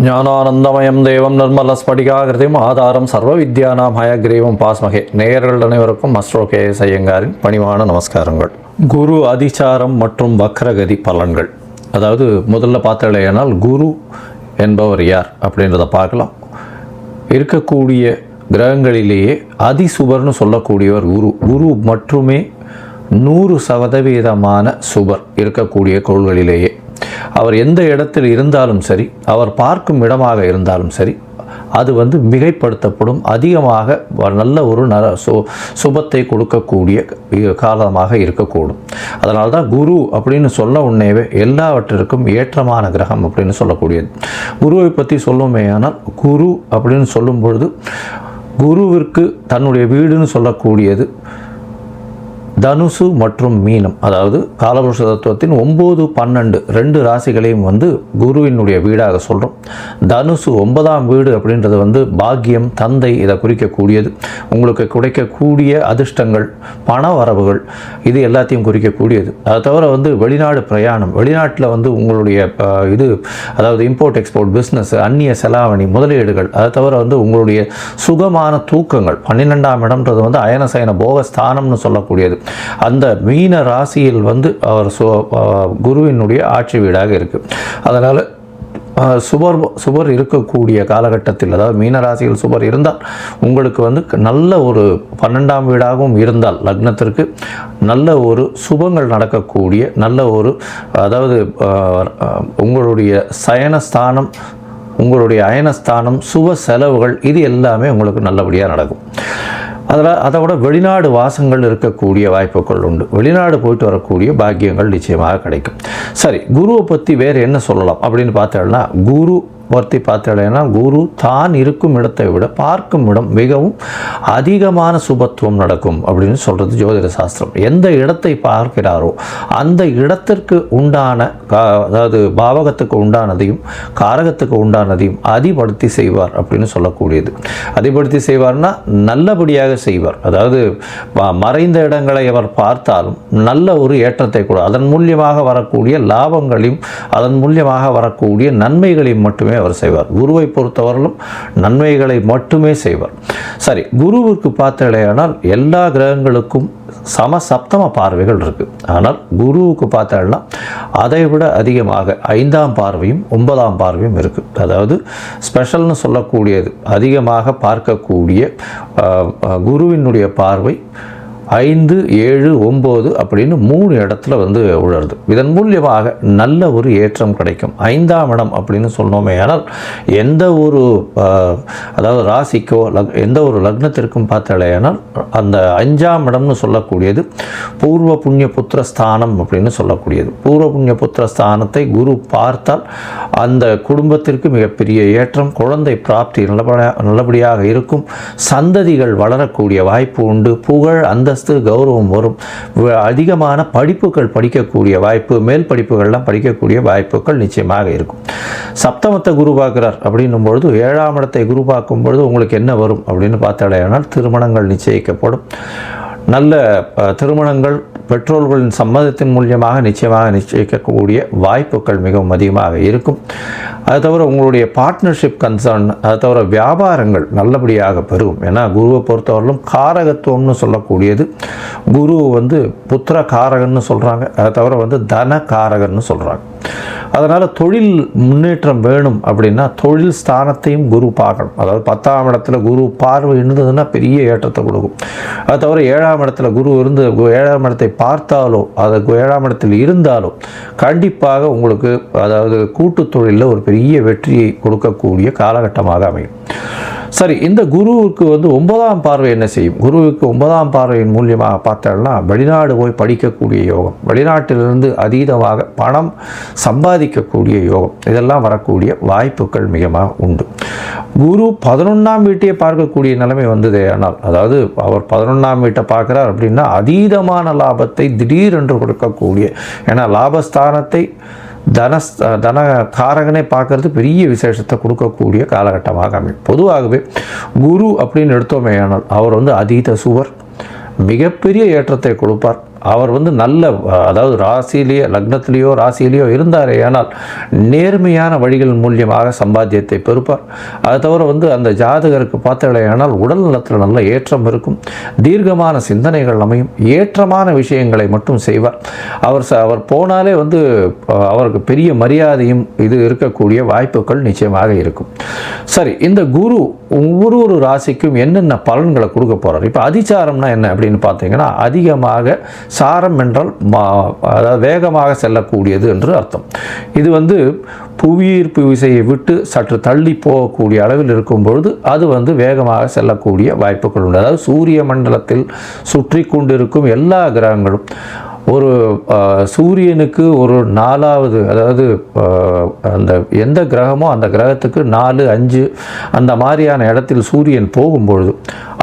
ஞானானந்தமயம் தேவம் நிர்மலஸ்படிகாகிருதியும் ஆதாரம் சர்வ வித்யானாம் ஹயக்ரீவம் பாஸ்மகே. நேயர்கள் அனைவருக்கும் அஸ்ட்ரோ கேஎஸ் ஐயங்காரின் பணிவான நமஸ்காரங்கள். குரு அதிசாரம் மற்றும் வக்ரகதி பலன்கள். அதாவது முதல்ல பார்த்தாலேயானால் குரு என்பவர் யார் அப்படின்றத பார்க்கலாம். இருக்கக்கூடிய கிரகங்களிலேயே அதிசுபர்னு சொல்லக்கூடியவர் குரு. குரு மட்டுமே 100% சுபர் இருக்கக்கூடிய கோள்களிலேயே. அவர் எந்த இடத்தில் இருந்தாலும் சரி, அவர் பார்க்கும் இடமாக இருந்தாலும் சரி, அது மிகைப்படுத்தப்படும். அதிகமாக நல்ல ஒரு சுபத்தை கொடுக்கக்கூடிய காலமாக இருக்கக்கூடும். அதனால தான் குரு அப்படின்னு சொல்ல உடனேவே எல்லாவற்றிற்கும் ஏற்றமான கிரகம் அப்படின்னு சொல்லக்கூடியது. குருவை பற்றி சொல்லுமே. ஆனால் குரு அப்படின்னு சொல்லும் பொழுது குருவிற்கு தன்னுடைய வீடுன்னு சொல்லக்கூடியது தனுசு மற்றும் மீனம். அதாவது காலபுருஷ தத்துவத்தின் 9, 12 2 ராசிகளையும் குருவினுடைய வீடாக சொல்கிறோம். தனுசு 9ஆம் வீடு அப்படின்றது பாக்கியம், தந்தை, இதை குறிக்கக்கூடியது. உங்களுக்கு கிடைக்கக்கூடிய அதிர்ஷ்டங்கள், பண வரவுகள், இது எல்லாத்தையும் குறிக்கக்கூடியது. அதை தவிர வெளிநாடு பிரயாணம், வெளிநாட்டில் உங்களுடைய அதாவது இம்போர்ட் எக்ஸ்போர்ட் பிஸ்னஸ், அந்நிய செலாவணி, முதலீடுகள், அதை தவிர உங்களுடைய சுகமான தூக்கங்கள். 12ஆம் இடம்ன்றது அயனசயன போகஸ்தானம்னு சொல்லக்கூடியது. அந்த மீன ராசியில் அவர் குருவினுடைய ஆட்சி வீடாக இருக்குது. அதனால் சுபர் இருக்கக்கூடிய காலகட்டத்தில், அதாவது மீன ராசியில் சுபர் இருந்தால் உங்களுக்கு நல்ல ஒரு 12ஆம் வீடாகவும் இருந்தால் லக்னத்திற்கு நல்ல ஒரு சுபங்கள் நடக்கக்கூடிய நல்ல ஒரு, அதாவது உங்களுடைய சயனஸ்தானம், உங்களுடைய அயனஸ்தானம், சுப செலவுகள், இது எல்லாமே உங்களுக்கு நல்லபடியாக நடக்கும். அதை விட வெளிநாடு வாசங்கள் இருக்கக்கூடிய வாய்ப்புகள் உண்டு. வெளிநாடு போயிட்டு வரக்கூடிய பாக்கியங்கள் நிச்சயமாக கிடைக்கும். சரி, குருவை பற்றி வேறு என்ன சொல்லலாம் அப்படின்னு பார்த்தோம்னா, குரு பற்றி பார்த்தீங்கன்னா குரு தான் இருக்கும் இடத்தை விட பார்க்கும் இடம் மிகவும் அதிகமான சுபத்துவம் நடக்கும் அப்படின்னு சொல்கிறது ஜோதிட சாஸ்திரம். எந்த இடத்தை பார்க்கிறாரோ அந்த இடத்திற்கு உண்டான, அதாவது பாவகத்துக்கு உண்டானதையும் காரகத்துக்கு உண்டானதையும் அதிபடுத்தி செய்வார் அப்படின்னு சொல்லக்கூடியது. அதிபடுத்தி செய்வார்னா நல்லபடியாக செய்வார். அதாவது மறைந்த இடங்களை அவர் பார்த்தாலும் நல்ல ஒரு ஏற்றத்தை கூட, அதன் மூலியமாக வரக்கூடிய லாபங்களையும் அதன் மூலியமாக வரக்கூடிய நன்மைகளையும் மட்டுமே அவர் செய்வார். குருவை பொறுத்தவரையிலும் நன்மைகளை மட்டுமே செய்வார். சரி, குருவுக்கு பார்த்தீங்கன்னா எல்லா கிரகங்களுக்கும் சப்தம பார்வைகள் இருக்கு. ஆனால் குருவுக்கு பார்த்தீங்கன்னா அதை விட அதிகமாக 5ஆம் பார்வையும் 9ஆம் பார்வையும் இருக்கு. அதாவது ஸ்பெஷல்னு சொல்லக்கூடியது, அதிகமாக பார்க்கக்கூடிய குருவினுடைய பார்வை 5, 7, 9 அப்படின்னு 3 இடத்துல உழருது. இதன் மூலியமாக நல்ல ஒரு ஏற்றம் கிடைக்கும். 5ஆம் இடம் அப்படின்னு சொன்னோமே. ஆனால் எந்த ஒரு, அதாவது ராசிக்கோ எந்த ஒரு லக்னத்திற்கும் பார்த்தாலேயானால் அந்த 5ஆம் இடம்னு சொல்லக்கூடியது பூர்வ புண்ணிய புத்திர ஸ்தானம் அப்படின்னு சொல்லக்கூடியது. பூர்வ புண்ணிய புத்திர ஸ்தானத்தை குரு பார்த்தால் அந்த குடும்பத்திற்கு மிகப்பெரிய ஏற்றம், குழந்தை பிராப்தி நல்லபடியாக இருக்கும், சந்ததிகள் வளரக்கூடிய வாய்ப்பு உண்டு, புகழ், அந்தஸ்து, கௌரவம் வரும், அதிகமான படிப்புகள் படிக்கக்கூடிய வாய்ப்பு, மேல் படிப்புகள்லாம் படிக்கக்கூடிய வாய்ப்புகள் நிச்சயமாக இருக்கும். சப்தமத்தை குரு பார்க்கிறார் அப்படின்னும் பொழுது 7ஆம் இடத்தை குரு பார்க்கும் பொழுது உங்களுக்கு என்ன வரும் அப்படின்னு பார்த்தாலேயானால் திருமணங்கள் நிச்சயிக்கப்படும். நல்ல திருமணங்கள் பெற்றோர்களின் சம்மதத்தின் மூலியமாக நிச்சயிக்கக்கூடிய வாய்ப்புகள் மிகவும் அதிகமாக இருக்கும். அது தவிர உங்களுடைய பார்ட்னர்ஷிப் கன்சர்ன், அது தவிர வியாபாரங்கள் நல்லபடியாக பெருகும். ஏன்னா குருவை பொறுத்தவரையிலும் காரகத்துவம்னு சொல்லக்கூடியது, குரு புத்திர காரகன்னு சொல்கிறாங்க, அதை தவிர தன காரகன்னு சொல்கிறாங்க. அதனால் தொழில் முன்னேற்றம் வேணும் அப்படின்னா தொழில் ஸ்தானத்தையும் குரு பார்க்கணும். அதாவது 10ஆம் இடத்துல குரு பார்வை இருந்ததுன்னா பெரிய ஏற்றத்தை கொடுக்கும். அது தவிர 7ஆம் இடத்துல குரு இருந்து 7ஆம் இடத்தை பார்த்தாலோ, அது 7ஆம் இடத்தில் இருந்தாலோ கண்டிப்பாக உங்களுக்கு, அதாவது கூட்டு தொழிலில் ஒரு பெரிய வெற்றியை கொடுக்கக்கூடிய காலகட்டமாக அமையும். சரி, இந்த குருவுக்கு 9ஆம் பார்வை என்ன செய்யும்? குருவுக்கு 9ஆம் பார்வையின் மூலியமாக பார்த்தோம்னா வெளிநாடு போய் படிக்கக்கூடிய யோகம், வெளிநாட்டிலிருந்து அதீதமாக பணம் சம்பாதிக்கக்கூடிய யோகம், இதெல்லாம் வரக்கூடிய வாய்ப்புகள் மிகமாக உண்டு. குரு 11ஆம் வீட்டையே பார்க்கக்கூடிய நிலைமை வந்ததே. ஆனால் அதாவது அவர் 11ஆம் வீட்டை பார்க்குறார் அப்படின்னா அதீதமான லாபத்தை திடீரென்று கொடுக்கக்கூடிய, ஏன்னா லாபஸ்தானத்தை தன காரகனை பார்க்கறது பெரிய விசேஷத்தை கொடுக்கக்கூடிய காலகட்டமாக அமையும். பொதுவாகவே குரு அப்படின்னு எடுத்தோமே ஆனால் அவர் அதீத சுவர், மிகப்பெரிய ஏற்றத்தை கொடுப்பார். அவர் வந்து நல்ல அதாவது ராசியிலேயோ லக்னத்திலேயோ ராசியிலேயோ இருந்தாரே ஆனால் நேர்மையான வழிகள் மூலியமாக சம்பாத்தியத்தை பெறுப்பார். அதை தவிர வந்து அந்த ஜாதகருக்கு பார்த்தாலேயானால் உடல் நலத்தில் நல்ல ஏற்றம் இருக்கும், தீர்க்கமான சிந்தனைகள் அமையும், ஏற்றமான விஷயங்களை மட்டும் செய்வார். அவர் போனாலே வந்து அவருக்கு பெரிய மரியாதையும் இது இருக்கக்கூடிய வாய்ப்புகள் நிச்சயமாக இருக்கும். சரி, இந்த குரு ஒவ்வொரு ராசிக்கும் என்னென்ன பலன்களை கொடுக்க போகிறார். இப்போ அதிசாரம்னா என்ன அப்படின்னு பார்த்தீங்கன்னா, அதிகமாக சாரம் என்றால் அதாவது வேகமாக செல்லக்கூடியது என்று அர்த்தம். இது வந்து புவியீர்ப்பு விசையை விட்டு சற்று தள்ளி போகக்கூடிய அளவில் இருக்கும் பொழுது அது வந்து வேகமாக செல்லக்கூடிய வாய்ப்புகள் உண்டு. அதாவது சூரிய மண்டலத்தில் சுற்றி கொண்டிருக்கும் எல்லா கிரகங்களும் ஒரு சூரியனுக்கு ஒரு 4வது, அதாவது அந்த எந்த கிரகமோ அந்த கிரகத்துக்கு 4, 5 அந்த மாதிரியான இடத்தில் சூரியன் போகும்பொழுது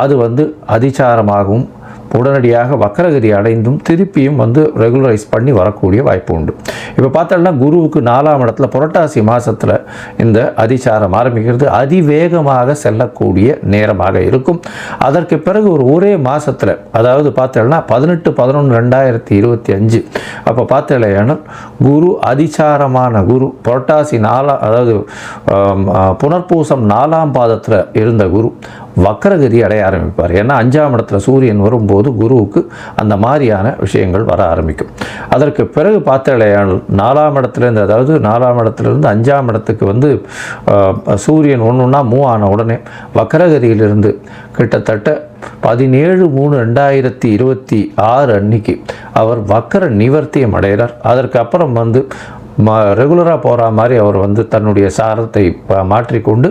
அது வந்து அதிசாரமாகவும் உடனடியாக வக்கரகதி அடைந்தும் திருப்பியும் வந்து ரெகுலரைஸ் பண்ணி வரக்கூடிய வாய்ப்பு உண்டு. இப்போ பார்த்தோம்னா குருவுக்கு 4ஆம் இடத்துல புரட்டாசி மாதத்தில் இந்த அதிசாரம் ஆரம்பிக்கிறது. அதிவேகமாக செல்லக்கூடிய நேரமாக இருக்கும். அதற்கு பிறகு ஒரே மாதத்தில், அதாவது பார்த்தோம்னா 18/11/2025 அப்போ பார்த்தலையானால் குரு அதிசாரமான குரு புரட்டாசி 4 அதாவது புனர்பூசம் 4ஆம் பாதத்தில் இருந்த குரு வக்கரகதி அடைய ஆரம்பிப்பார். ஏன்னா 5ஆம் இடத்துல சூரியன் வரும்போது குருவுக்கு அந்த மாதிரியான விஷயங்கள் வர ஆரம்பிக்கும். அதற்கு பிறகு பார்த்தாலேயானால் 4ஆம் இடத்துலேருந்து, அதாவது 4ஆம் இடத்துலேருந்து 5ஆம் இடத்துக்கு வந்து சூரியன் ஒன்றுன்னா மூவ் ஆன உடனே வக்கரகதியிலிருந்து கிட்டத்தட்ட 17/3/2026 அன்னைக்கு அவர் வக்கர நிவர்த்தியம் அடைகிறார். அதற்கு அப்புறம் வந்து ரெகுலராக போகிற மாதிரி அவர் வந்து தன்னுடைய சாரத்தை மாற்றிக்கொண்டு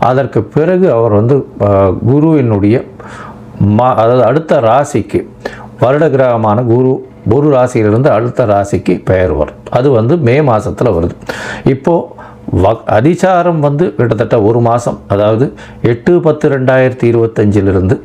அதற்கு பிறகு அவர் வந்து குருவினுடைய அதாவது அடுத்த ராசிக்கு வருட கிரகமான குரு ஒரு ராசியிலிருந்து அடுத்த ராசிக்கு பெயர்வார். அது வந்து மே மாதத்தில் வருது. இப்போது அதிசாரம் வந்து கிட்டத்தட்ட ஒரு மாதம், அதாவது 8/10/2025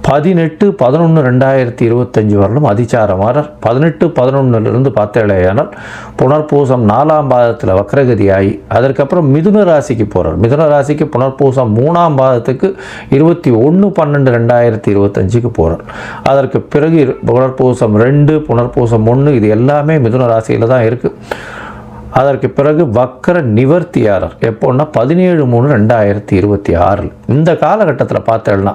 18/11/2025 வரலும் அதிசாரம் வரார். 18/11 பார்த்தேலையானால் புனர்பூசம் 4ஆம் பாதத்தில் வக்கரகதி ஆகி அதற்கப்புறம் மிதுன ராசிக்கு போகிறார். மிதுன ராசிக்கு புனர்பூசம் 3ஆம் பாதத்துக்கு 21/12/2025 போகிறார். அதற்கு பிறகு புனர்பூசம் 2, புனர்பூசம் 1 இது எல்லாமே மிதுன ராசியில் தான் இருக்குது. அதற்கு பிறகு வக்கர நிவர்த்தியாரர் எப்போன்னா 17/3/2026. இந்த காலகட்டத்தில் பார்த்தேன்னா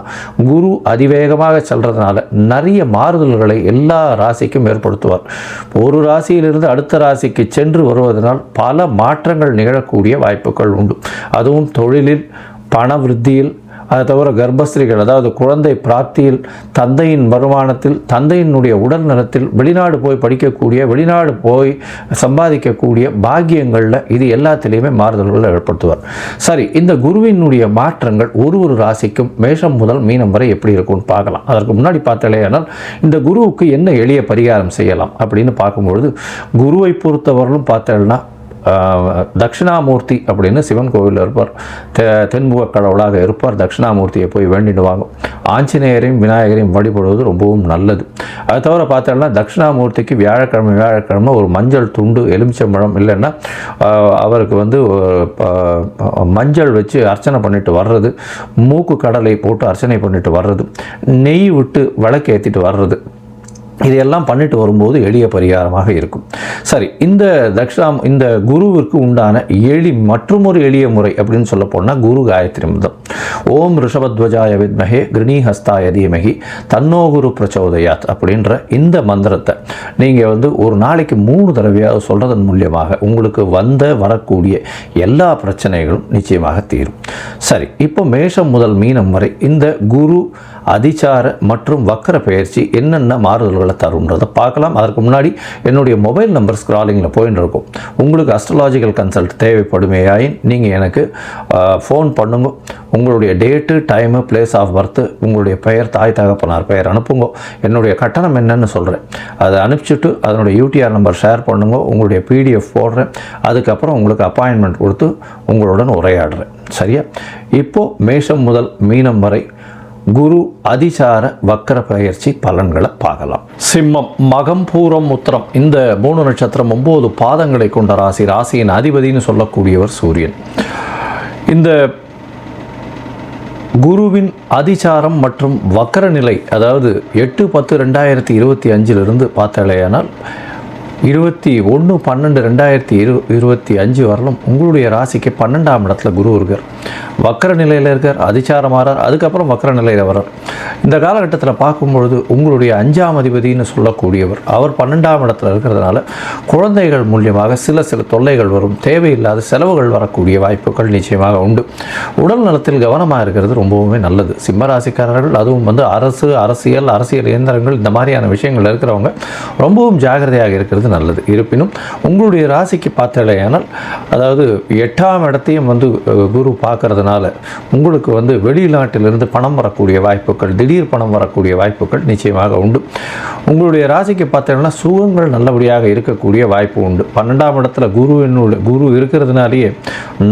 குரு அதிவேகமாக செல்றதுனால நிறைய மாறுதல்களை எல்லா ராசிக்கும் ஏற்படுத்துவார். ஒரு ராசியிலிருந்து அடுத்த ராசிக்கு சென்று வருவதனால் பல மாற்றங்கள் நிகழக்கூடிய வாய்ப்புகள் உண்டு. அதுவும் தொழிலில், பண விருத்தியில், அதை தவிர கர்ப்பஸ்திரிகள், அதாவது குழந்தை பிராப்தியில், தந்தையின் வருமானத்தில், தந்தையினுடைய உடல் நலத்தில், வெளிநாடு போய் படிக்கக்கூடிய, வெளிநாடு போய் சம்பாதிக்கக்கூடிய பாக்கியங்களில் இது எல்லாத்திலையுமே மாறுதல்களை ஏற்படுத்துவார். சரி, இந்த குருவினுடைய மாற்றங்கள் ஒரு ராசிக்கும் மேஷம் முதல் மீனம் வரை எப்படி இருக்கும்னு பார்க்கலாம். அதற்கு முன்னாடி பார்த்தாலேயானால் இந்த குருவுக்கு என்ன எளிய பரிகாரம் செய்யலாம் அப்படின்னு பார்க்கும்பொழுது, குருவை பொறுத்தவரையிலும் பார்த்தேன்னா தட்சிணாமூர்த்தி அப்படின்னு சிவன் கோவிலில் இருப்பார். தென்முக கடவுளாக இருப்பார். தட்சிணாமூர்த்தியை போய் வேண்டிடுவாங்க. ஆஞ்சநேயரையும் விநாயகரையும் வழிபடுவது ரொம்பவும் நல்லது. அது தவிர பார்த்தோம்னா தட்சிணாமூர்த்திக்கு வியாழக்கிழமை ஒரு மஞ்சள் துண்டு, எலுமிச்சம்பழம் இல்லைன்னா அவருக்கு வந்து மஞ்சள் வச்சு அர்ச்சனை பண்ணிட்டு வர்றது, மூக்கு கடலை போட்டு அர்ச்சனை பண்ணிட்டு வர்றது, நெய் விட்டு விளக்கு ஏற்றிட்டு வர்றது, இதையெல்லாம் பண்ணிட்டு வரும்போது எளிய பரிகாரமாக இருக்கும். சரி, இந்த குருவிற்கு உண்டான மற்றொரு எளிய முறை அப்படின்னு சொல்ல போனால் குரு காயத்ரி மந்திரம். ஓம் ரிஷபத்வஜாய வித்மஹே கிருணிஹஸ்தாய தீமஹி தன்னோ குரு பிரச்சோதயாத் அப்படின்ற இந்த மந்திரத்தை நீங்கள் வந்து ஒரு நாளைக்கு 3 தடவையாக சொல்கிறதன் மூலியமாக உங்களுக்கு வரக்கூடிய எல்லா பிரச்சனைகளும் நிச்சயமாக தீரும். சரி, இப்போ மேஷம் முதல் மீனம் வரை இந்த குரு அதிசார மற்றும் வக்கர பயிற்சி என்னென்ன மாறுதல்களை தரும்ன்றதை பார்க்கலாம். அதற்கு முன்னாடி என்னுடைய மொபைல் நம்பர் ஸ்க்ராலிங்கில் போயின்னு இருக்கும். உங்களுக்கு அஸ்ட்ராலாஜிக்கல் கன்சல்ட் தேவைப்படுமேயாயின் நீங்கள் எனக்கு ஃபோன் பண்ணுங்க. உங்களுடைய date, time, place of birth, உங்களுடைய பெயர், தாய் தகப்பனார் பெயர் அனுப்புங்க. என்னுடைய கட்டணம் என்னன்னு சொல்கிறேன். அதை அனுப்பிச்சுட்டு அதனுடைய யூடிஆர் நம்பர் ஷேர் பண்ணுங்க. உங்களுடைய பிடிஎஃப் போடுறேன். அதுக்கப்புறம் உங்களுக்கு அப்பாயின்மெண்ட் கொடுத்து உங்களுடன் உரையாடுறேன். சரியா? இப்போது மேஷம் முதல் மீனம் வரை குரு அதிசார வக்கர பயிற்சி பலன்களை பார்க்கலாம். சிம்மம், மகம், பூரம், உத்திரம் இந்த 3 நட்சத்திரம் 9 பாதங்களை கொண்ட ராசி. ராசியின் அதிபதினு சொல்லக்கூடியவர் சூரியன். இந்த குருவின் அதிசாரம் மற்றும் வக்கர நிலை, அதாவது 8/10/2025 பார்த்தாலேயானால் 21/12/2025 வரலும் உங்களுடைய ராசிக்கு 12ஆம் இடத்துல குரு இருக்கார். வக்கர நிலையில் இருக்கார், அதிசாரமாறார், அதுக்கப்புறம் வக்கர நிலையில் வரார். இந்த காலகட்டத்தில் பார்க்கும்பொழுது உங்களுடைய 5ஆம் அதிபதினு சொல்லக்கூடியவர் அவர் 12ஆம் இடத்துல இருக்கிறதுனால குழந்தைகள் மூலியமாக சில தொல்லைகள் வரும், தேவையில்லாத செலவுகள் வரக்கூடிய வாய்ப்புகள் நிச்சயமாக உண்டு. உடல் நலத்தில் கவனமாக இருக்கிறது ரொம்பவுமே நல்லது. சிம்ம ராசிக்காரர்கள், அதுவும் அரசியல் இயந்திரங்கள் இந்த மாதிரியான விஷயங்கள் இருக்கிறவங்க ரொம்பவும் ஜாகிரதையாக இருக்கிறது நல்லது. இருப்பினும் உங்களுடைய ராசிக்கு பார்த்தலையானால், அதாவது 8ஆம் இடத்தையும் குரு பார்க்கறதுனால உங்களுக்கு வெளிநாட்டிலிருந்து பணம் வரக்கூடிய வாய்ப்புகள், திடீர் பணம் வரக்கூடிய வாய்ப்புகள் நிச்சயமாக உண்டு. உங்களுடைய ராசிக்கு பார்த்தீங்கன்னா சுகங்கள் நல்லபடியாக இருக்கக்கூடிய வாய்ப்பு உண்டு. 12ஆம் இடத்துல குரு இருக்கிறதுனாலேயே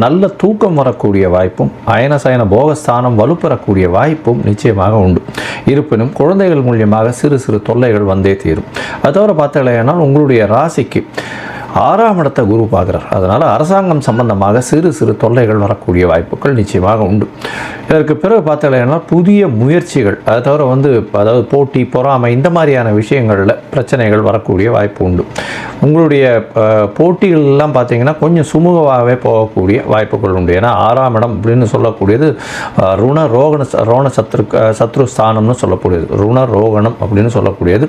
நல்ல தூக்கம் வரக்கூடிய வாய்ப்பும், அயனசயன போகஸ்தானம் வலுப்பெறக்கூடிய வாய்ப்பும் நிச்சயமாக உண்டு. இருப்பினும் குழந்தைகள் மூலியமாக சிறு தொல்லைகள் வந்தே தீரும். அது தவிர பார்த்தீங்கன்னா உங்களுடைய ராசிக்கு 6ஆம் இடத்தை குரு பார்க்குறார். அதனால் அரசாங்கம் சம்பந்தமாக சிறு தொல்லைகள் வரக்கூடிய வாய்ப்புகள் நிச்சயமாக உண்டு. இதற்கு பிறகு பார்த்தீங்கன்னா புதிய முயற்சிகள், அதை தவிர அதாவது போட்டி பொறாமை இந்த மாதிரியான விஷயங்களில் பிரச்சனைகள் வரக்கூடிய வாய்ப்பு உண்டு. உங்களுடைய போட்டிகள்லாம் பார்த்தீங்கன்னா கொஞ்சம் சுமூகமாகவே போகக்கூடிய வாய்ப்புகள் உண்டு. ஏன்னா 6ஆம் இடம் அப்படின்னு சொல்லக்கூடியது ரோண சத்ரு ஸ்தானம்னு சொல்லக்கூடியது, ரோகணம் அப்படின்னு சொல்லக்கூடியது.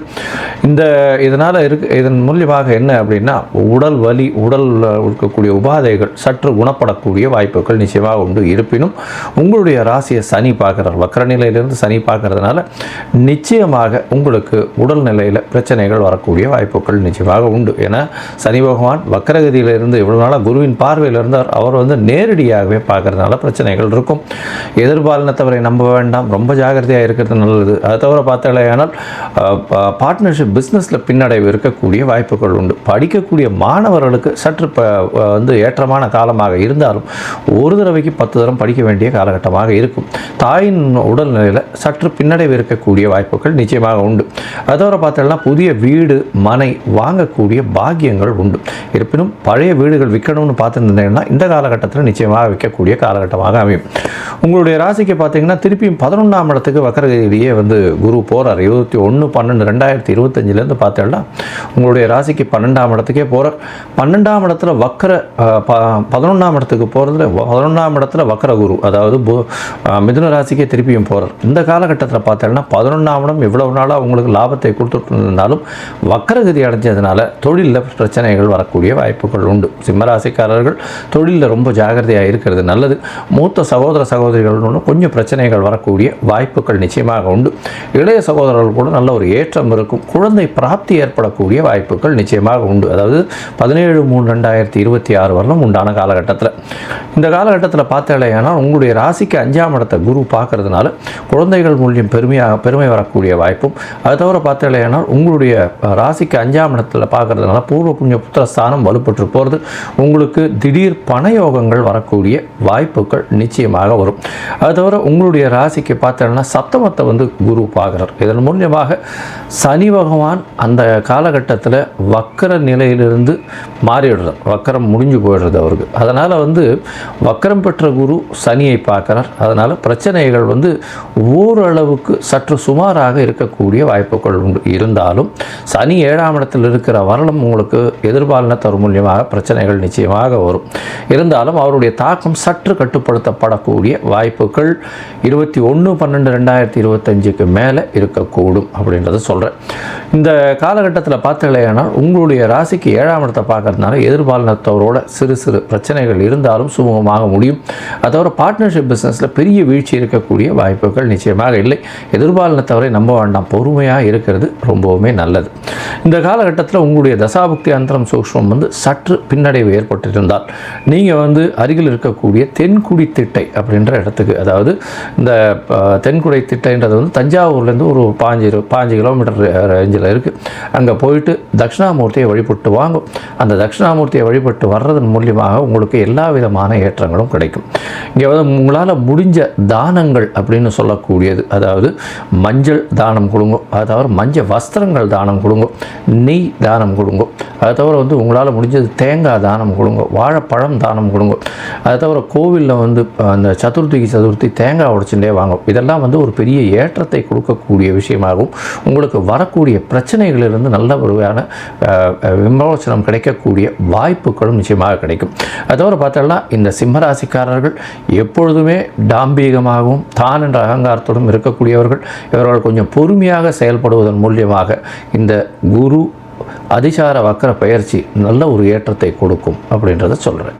இதன் மூலியமாக என்ன அப்படின்னா உடல் வலி, உடல் இருக்கக்கூடிய உபாதைகள் சற்று குணப்படக்கூடிய வாய்ப்புகள் நிச்சயமாக உண்டு. இருப்பினும் உங்களுடைய ராசியை சனி பார்க்குறார், வக்கர நிலையிலிருந்து சனி பார்க்கறதுனால நிச்சயமாக உங்களுக்கு உடல் நிலையில் பிரச்சனைகள் வரக்கூடிய வாய்ப்புகள் நிச்சயமாக உண்டு. ஏன்னா சனி பகவான் வக்கரகதியிலிருந்து இவ்வளவு நாளாக குருவின் பார்வையில் இருந்தார், அவர் நேரடியாகவே பார்க்கறதுனால பிரச்சனைகள் இருக்கும். எதிர்பாலினத்தவரை நம்ப வேண்டாம், ரொம்ப ஜாகிரதையாக இருக்கிறது நல்லது. அதை தவிர பார்த்தாலேயானால் பார்ட்னர்ஷிப் பிஸ்னஸில் பின்னடைவு இருக்கக்கூடிய வாய்ப்புகள் உண்டு. படிக்கக்கூடிய மாணவர்களுக்கு சற்று ஏற்றமான காலமாக இருந்தாலும் ஒரு தடவைக்கு 10 தரம் படிக்க வேண்டிய காலகட்டமாக இருக்கும். தாயின் உடல்நிலையில் சற்று பின்னடைவு இருக்கக்கூடிய வாய்ப்புகள் நிச்சயமாக உண்டு. அதோட பார்த்தோம்னா புதிய வீடு மனை வாங்கக்கூடிய பாக்கியங்கள் உண்டு. இருப்பினும் பழைய வீடுகள் விற்கணும்னு பார்த்துருந்தீங்கன்னா இந்த காலகட்டத்தில் நிச்சயமாக விற்கக்கூடிய காலகட்டமாக அமையும். உங்களுடைய ராசிக்கு பார்த்தீங்கன்னா திருப்பியும் 11ஆம் இடத்துக்கு வக்கரகதியிலேயே குரு போகிறார். 21/12/2025 பார்த்தோம்னா உங்களுடைய ராசிக்கு 12ஆம் இடத்துக்கே போகிறார். 12ஆம் இடத்துல வக்கர 11ஆம் இடத்துக்கு போகிறதுல 11ஆம் இடத்துல வக்கர குரு, அதாவது மிதுன ராசிக்கே திருப்பியும் போகிறார். இந்த காலகட்டத்தில் பார்த்தோம்னா 11ஆம் இடம் இவ்வளவு நாளாக உங்களுக்கு லாபத்தை கொடுத்துட்டு இருந்தாலும் வக்கரகதி அடைஞ்சதுனால தொழிலில் பிரச்சனைகள் வரக்கூடிய வாய்ப்புகள் உண்டு. சிம்மராசிக்காரர்கள் தொழிலில் ரொம்ப ஜாகிரதையாக இருக்கிறது நல்லது. மூத்த சகோதரிகள் கொஞ்சம் பிரச்சனைகள் வரக்கூடிய வாய்ப்புகள் நிச்சயமாக உண்டு. இளைய சகோதரர்கள் கூட நல்ல ஒரு ஏற்றம் இருக்கும். குழந்தை பிராப்தி ஏற்படக்கூடிய வாய்ப்புகள் நிச்சயமாக உண்டு. அதாவது 17/3/2026 வரலும் உண்டான காலகட்டத்தில். இந்த காலகட்டத்தில் பார்த்தாலேனா உங்களுடைய ராசிக்கு 5ஆம் இடத்தை குரு பார்க்கறதுனால குழந்தைகள் மூலியம் பெருமை வரக்கூடிய வாய்ப்பும், அதை தவிர பார்த்தாலேனா உங்களுடைய ராசிக்கு 5ஆம் இடத்துல பார்க்கறதுனால பூர்வ புண்ணிய புத்திரஸ்தானம் வலுப்பட்டு போகிறது. உங்களுக்கு திடீர் பணயோகங்கள் வரக்கூடிய வாய்ப்புகள் நிச்சயமாக வரும். அது தவிர உங்களுடைய ராசிக்கு பார்த்தோம்னா சப்தமத்தை குரு பார்க்குறார். இதன் மூலியமாக சனி பகவான் அந்த காலகட்டத்தில் வக்கர நிலையிலிருந்து மாறிடுறார், வக்கரம் முடிஞ்சு போயிடுறது அவருக்கு. அதனால் வக்கரம் பெற்ற குரு சனியை பார்க்குறார். அதனால் பிரச்சனைகள் ஓரளவுக்கு சற்று சுமாராக இருக்கக்கூடிய வாய்ப்புகள் உண்டு. இருந்தாலும் சனி 7ஆம் இடத்தில் இருக்கிற வரலும் உங்களுக்கு எதிர்பாலினத்தவர் மூலியமாக பிரச்சனைகள் நிச்சயமாக வரும். இருந்தாலும் அவருடைய தாக்கம் சற்று கட்டுப்படுத்தப்படக்கூடிய வாய்ப்புகள் 21/12/2025 மேலே இருக்கக்கூடும் அப்படின்றத சொல்கிறேன். இந்த காலகட்டத்தில் பார்த்தீங்கன்னா உங்களுடைய ராசிக்கு 7ஆம் இடத்தை பார்க்கறதுனால எதிர்பாலினத்தவரோட சிறு பிரச்சனைகள் இருந்தாலும் சுமூகமாக முடியும். அதோட பார்ட்னர்ஷிப் பிஸ்னஸில் பெரிய வீழ்ச்சி இருக்கக்கூடிய வாய்ப்புகள் நிச்சயமாக இல்லை. எதிர்பாலினத்தவரை நம்ப வேண்டாம், பொறுமையாக இருக்கிறது ரொம்பவுமே நல்லது. இந்த காலகட்டத்தில் உங்களுடைய தசாபுக்தி அந்தரம் சூக்ஷ்மம் சற்று பின்னடைவு ஏற்பட்டிருந்தால் நீங்கள் அருகில் இருக்கக்கூடிய தென்குடி திட்டை அப்படின்ற இடத்துக்கு, அதாவது இந்த தென்குடை திட்டைன்றது தஞ்சாவூர்லேருந்து ஒரு 5 கிலோமீட்டர் ரேஞ்சில் இருக்குது. அங்கே போயிட்டு தட்சிணாமூர்த்தியை வழிபட்டு வாங்க. அந்த தட்சிணாமூர்த்தியை வழிபட்டு வர்றதன் மூலியமாக உங்களுக்கு எல்லா விதமான ஏற்றங்களும் கிடைக்கும். இங்கே வந்து உங்களால் முடிஞ்ச தானங்கள் அப்படின்னு சொல்லக்கூடியது, அதாவது மஞ்சள் தானம் கொடுங்க, அதை தவிர மஞ்சள் வஸ்திரங்கள் தானம் கொடுங்க, நெய் தானம் கொடுங்க, அதை தவிர வந்து உங்களால் முடிஞ்சது தேங்காய் தானம் கொடுங்க, வாழைப்பழம் தானம் கொடுங்க, அதை தவிர கோவிலில் வந்து அந்த சதுர்த்தி தேங்காய் உடைச்சுட்டே வாங்க. இதெல்லாம் வந்து ஒரு பெரிய ஏற்றத்தை கொடுக்கக்கூடிய விஷயமாகவும் உங்களுக்கு வரக்கூடிய பிரச்சனைகளிலிருந்து நல்ல ஒருவான விமோசனம் கிடைக்கக்கூடிய வாய்ப்புகளும் நிச்சயமாக கிடைக்கும். அதை தவிர பார்த்தோம்னா இந்த சிம்மராசிக்காரர்கள் எப்பொழுதுமே டாம்பீகமாகவும் தான் என்ற அகங்காரத்தோடும் இருக்கக்கூடியவர்கள். இவர்கள் கொஞ்சம் பொறுமையாக செயல்படுவதன் மூலியமாக இந்த குரு அதிசார வக்கர பயிற்சி நல்ல ஒரு ஏற்றத்தை கொடுக்கும் அப்படின்றத சொல்கிறேன்.